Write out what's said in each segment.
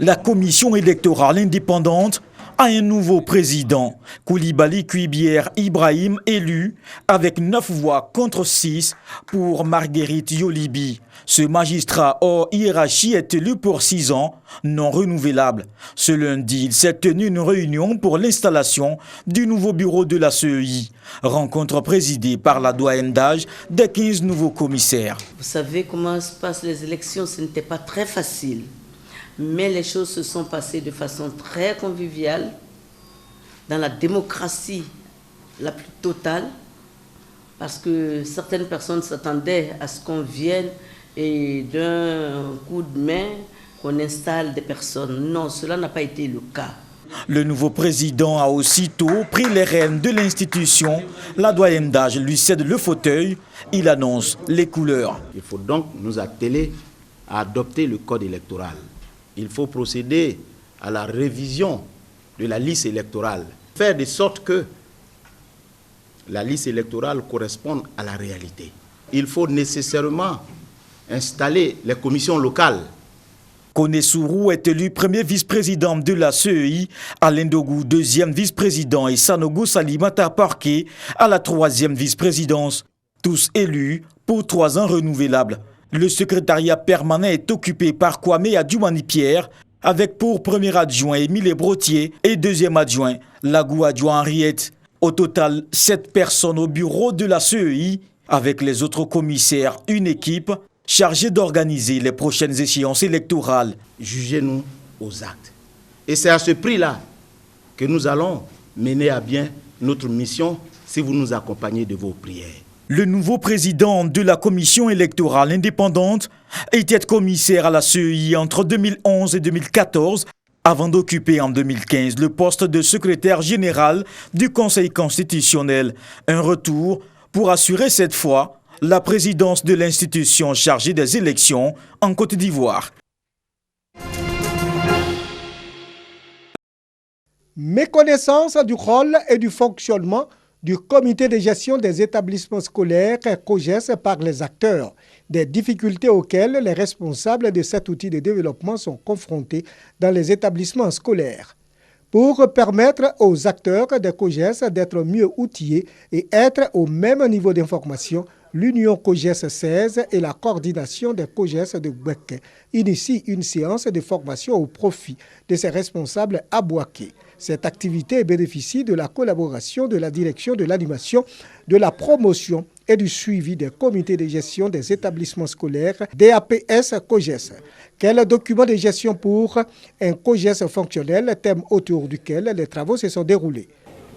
La commission électorale indépendante a un nouveau président, Koulibaly Kuibière Ibrahim, élu avec 9 voix contre 6 pour Marguerite Yolibi. Ce magistrat hors hiérarchie est élu pour 6 ans, non renouvelable. Ce lundi, il s'est tenu une réunion pour l'installation du nouveau bureau de la CEI. Rencontre présidée par la doyenne d'âge des 15 nouveaux commissaires. Vous savez comment se passent les élections, ce n'était pas très facile. Mais les choses se sont passées de façon très conviviale, dans la démocratie la plus totale, parce que certaines personnes s'attendaient à ce qu'on vienne et d'un coup de main, qu'on installe des personnes. Non, cela n'a pas été le cas. Le nouveau président a aussitôt pris les rênes de l'institution. La doyenne d'âge lui cède le fauteuil. Il annonce les couleurs. Il faut donc nous atteler à adopter le code électoral. Il faut procéder à la révision de la liste électorale, faire de sorte que la liste électorale corresponde à la réalité. Il faut nécessairement installer les commissions locales. Kone Sourou est élu premier vice-président de la CEI, Alain Dogou deuxième vice-président et Sanogo Salimata Parquet à la troisième vice-présidence. Tous élus pour 3 ans renouvelables. Le secrétariat permanent est occupé par Kwame Adjoumani Pierre, avec pour premier adjoint Émile Brotier et deuxième adjoint Lagou adjoint Henriette. Au total, 7 personnes au bureau de la CEI, avec les autres commissaires, une équipe chargée d'organiser les prochaines échéances électorales. Jugez-nous aux actes. Et c'est à ce prix-là que nous allons mener à bien notre mission si vous nous accompagnez de vos prières. Le nouveau président de la commission électorale indépendante était commissaire à la CEI entre 2011 et 2014, avant d'occuper en 2015 le poste de secrétaire général du Conseil constitutionnel. Un retour pour assurer cette fois la présidence de l'institution chargée des élections en Côte d'Ivoire. Méconnaissance du rôle et du fonctionnement du comité de gestion des établissements scolaires COGES par les acteurs, des difficultés auxquelles les responsables de cet outil de développement sont confrontés dans les établissements scolaires. Pour permettre aux acteurs des COGES d'être mieux outillés et être au même niveau d'information, l'Union COGES 16 et la coordination des COGES de Bouaké initient une séance de formation au profit de ces responsables à Bouaké. Cette activité bénéficie de la collaboration de la direction de l'animation, de la promotion et du suivi des comités de gestion des établissements scolaires DAPS COGES. Quel document de gestion pour un COGES fonctionnel, thème autour duquel les travaux se sont déroulés.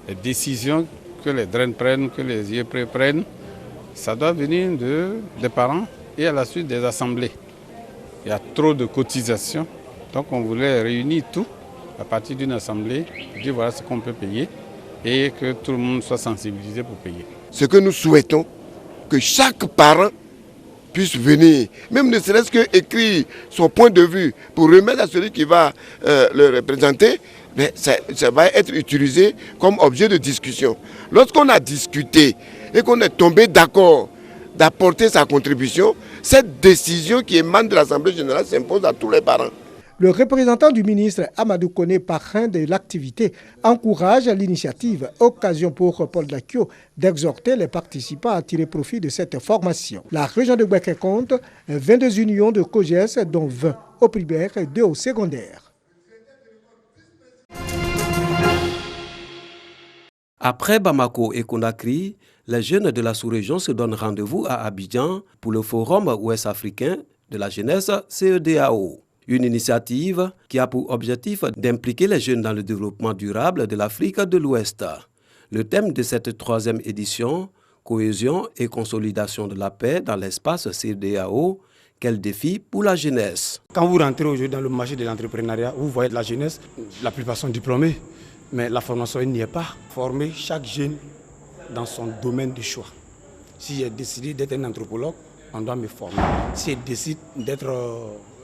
Les décisions que les DREN prennent, que les IEP prennent, ça doit venir des parents et à la suite des assemblées. Il y a trop de cotisations, donc on voulait réunir tout à partir d'une assemblée, dire voilà ce qu'on peut payer et que tout le monde soit sensibilisé pour payer. Ce que nous souhaitons, que chaque parent puisse venir, même ne serait-ce qu'écrire son point de vue pour remettre à celui qui va le représenter, mais ça va être utilisé comme objet de discussion. Lorsqu'on a discuté et qu'on est tombé d'accord d'apporter sa contribution, cette décision qui émane de l'Assemblée générale s'impose à tous les parents. Le représentant du ministre Amadou Kone, parrain de l'activité, encourage l'initiative, occasion pour Paul Dakio d'exhorter les participants à tirer profit de cette formation. La région de Bouaké compte 22 unions de COGES, dont 20 au primaire et 2 au secondaire. Après Bamako et Conakry, les jeunes de la sous-région se donnent rendez-vous à Abidjan pour le Forum ouest-africain de la jeunesse CEDEAO. Une initiative qui a pour objectif d'impliquer les jeunes dans le développement durable de l'Afrique de l'Ouest. Le thème de cette 3e édition, cohésion et consolidation de la paix dans l'espace CEDEAO, quel défi pour la jeunesse? Quand vous rentrez aujourd'hui dans le marché de l'entrepreneuriat, vous voyez la jeunesse, la plupart sont diplômés, mais la formation n'y est pas. Former chaque jeune dans son domaine de choix. Si j'ai décidé d'être un anthropologue, on doit me former. Si je décide d'être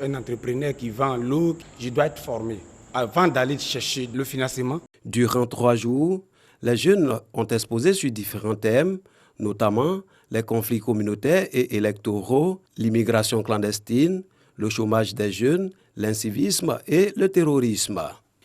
un entrepreneur qui vend l'eau, je dois être formé avant d'aller chercher le financement. Durant 3 jours, les jeunes ont exposé sur différents thèmes, notamment les conflits communautaires et électoraux, l'immigration clandestine, le chômage des jeunes, l'incivisme et le terrorisme.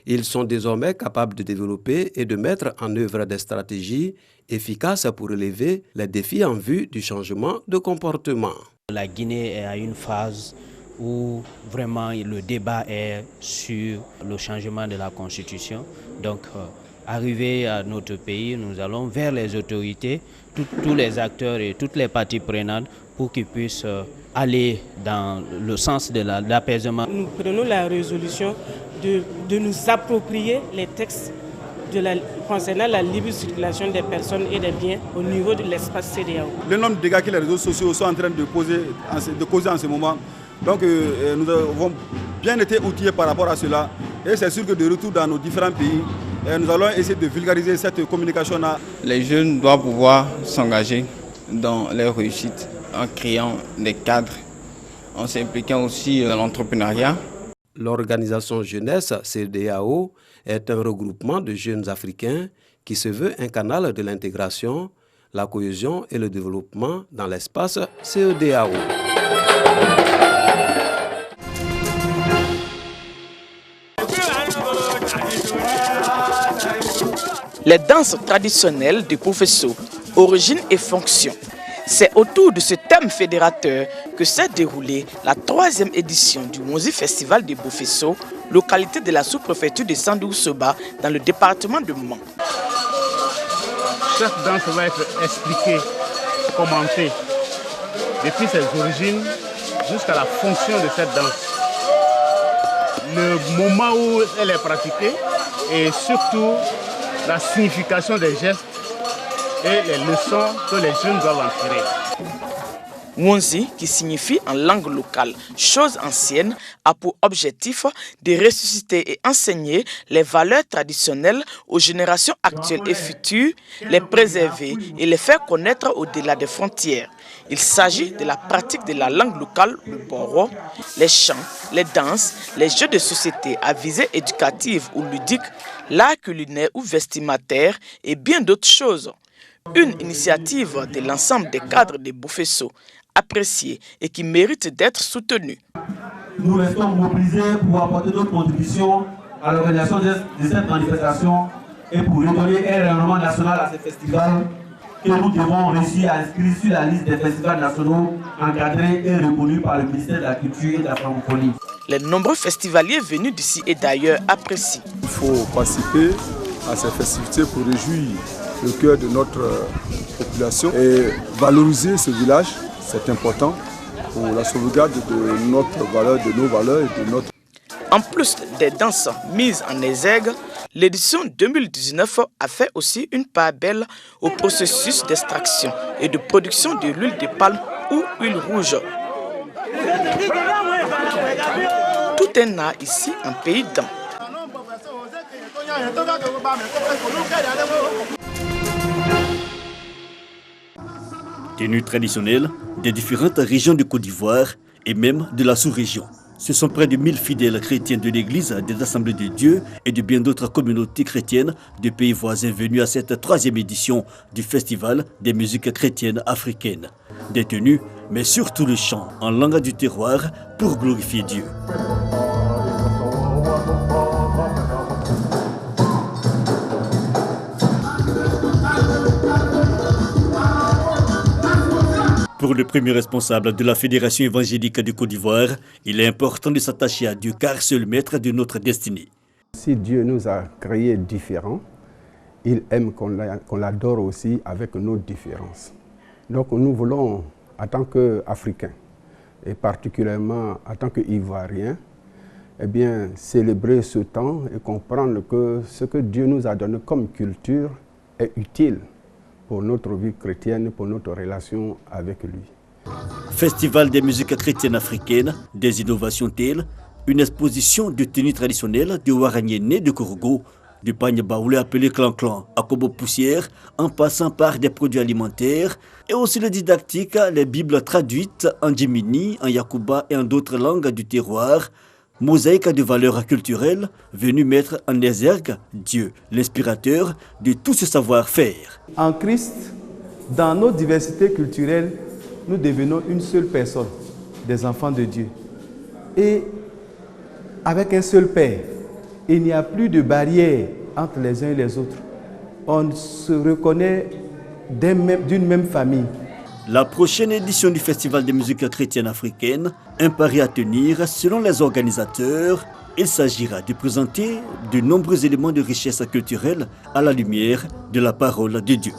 Ils sont désormais capables de développer et de mettre en œuvre des stratégies efficaces pour relever les défis en vue du changement de comportement. La Guinée est à une phase où vraiment le débat est sur le changement de la constitution. Donc, arrivé à notre pays, nous allons vers les autorités, tous les acteurs et toutes les parties prenantes pour qu'ils puissent aller dans le sens de l'apaisement. Nous prenons la résolution de nous approprier les textes concernant la libre circulation des personnes et des biens au niveau de l'espace CEDEAO. Le nombre de dégâts que les réseaux sociaux sont en train de causer en ce moment, donc nous avons bien été outillés par rapport à cela. Et c'est sûr que de retour dans nos différents pays, nous allons essayer de vulgariser cette communication-là. Les jeunes doivent pouvoir s'engager dans leur réussite en créant des cadres, en s'impliquant aussi dans l'entrepreneuriat. L'organisation jeunesse CEDEAO est un regroupement de jeunes africains qui se veut un canal de l'intégration, la cohésion et le développement dans l'espace CEDEAO. Les danses traditionnelles du Bofeso, origine et fonction. C'est autour de ce thème fédérateur que s'est déroulée la 3e édition du Monzi Festival de Bofeso, localité de la sous-préfecture de Sandougou-Soba, dans le département de Mans. Cette danse va être expliquée, commentée, depuis ses origines jusqu'à la fonction de cette danse. Le moment où elle est pratiquée et surtout la signification des gestes et les leçons que les jeunes doivent en tirer. Monzi, qui signifie en langue locale « chose ancienne », a pour objectif de ressusciter et enseigner les valeurs traditionnelles aux générations actuelles et futures, les préserver et les faire connaître au-delà des frontières. Il s'agit de la pratique de la langue locale, le boro, les chants, les danses, les jeux de société à visée éducative ou ludique, l'art culinaire ou vestimentaire et bien d'autres choses. Une initiative de l'ensemble des cadres de Bofeso, appréciée et qui mérite d'être soutenue. Nous restons mobilisés pour apporter notre contribution à l'organisation de cette manifestation et pour redonner un rayonnement national à ce festival que nous devons réussir à inscrire sur la liste des festivals nationaux encadrés et reconnus par le ministère de la Culture et de la Francophonie. Les nombreux festivaliers venus d'ici et d'ailleurs apprécient. Il faut participer à ces festivités pour réjouir le cœur de notre population et valoriser ce village, c'est important pour la sauvegarde de notre valeur, de nos valeurs et de notre... En plus des danses mises en exergue, l'édition 2019 a fait aussi une part belle au processus d'extraction et de production de l'huile de palme ou huile rouge. Tout est art ici en pays d'An. Tenues traditionnelles des différentes régions de Côte d'Ivoire et même de la sous-région. Ce sont près de 1000 fidèles chrétiens de l'Église, des Assemblées de Dieu et de bien d'autres communautés chrétiennes de pays voisins venus à cette 3e édition du Festival des musiques chrétiennes africaines. Des tenues, mais surtout le chant en langue du terroir pour glorifier Dieu. Pour le premier responsable de la Fédération évangélique de Côte d'Ivoire, il est important de s'attacher à Dieu car c'est le maître de notre destinée. Si Dieu nous a créés différents, il aime qu'on l'adore aussi avec nos différences. Donc nous voulons, en tant qu'Africains, et particulièrement en tant qu'Ivoiriens, eh bien, célébrer ce temps et comprendre que ce que Dieu nous a donné comme culture est utile pour notre vie chrétienne, pour notre relation avec lui. Festival des musiques chrétiennes africaines, des innovations telles, une exposition de tenues traditionnelles de Waragné né de Korogo, du pagne baoulé appelé clan-clan, à Kobo poussière, en passant par des produits alimentaires, et aussi le didactique, les bibles traduites en djimini, en yakuba et en d'autres langues du terroir, mosaïque de valeurs culturelles, venue mettre en exergue Dieu, l'inspirateur de tout ce savoir-faire. En Christ, dans nos diversités culturelles, nous devenons une seule personne, des enfants de Dieu. Et avec un seul père. Il n'y a plus de barrière entre les uns et les autres. On se reconnaît d'une même famille. La prochaine édition du Festival des musiques chrétiennes africaines, un pari à tenir selon les organisateurs. Il s'agira de présenter de nombreux éléments de richesse culturelle à la lumière de la parole de Dieu.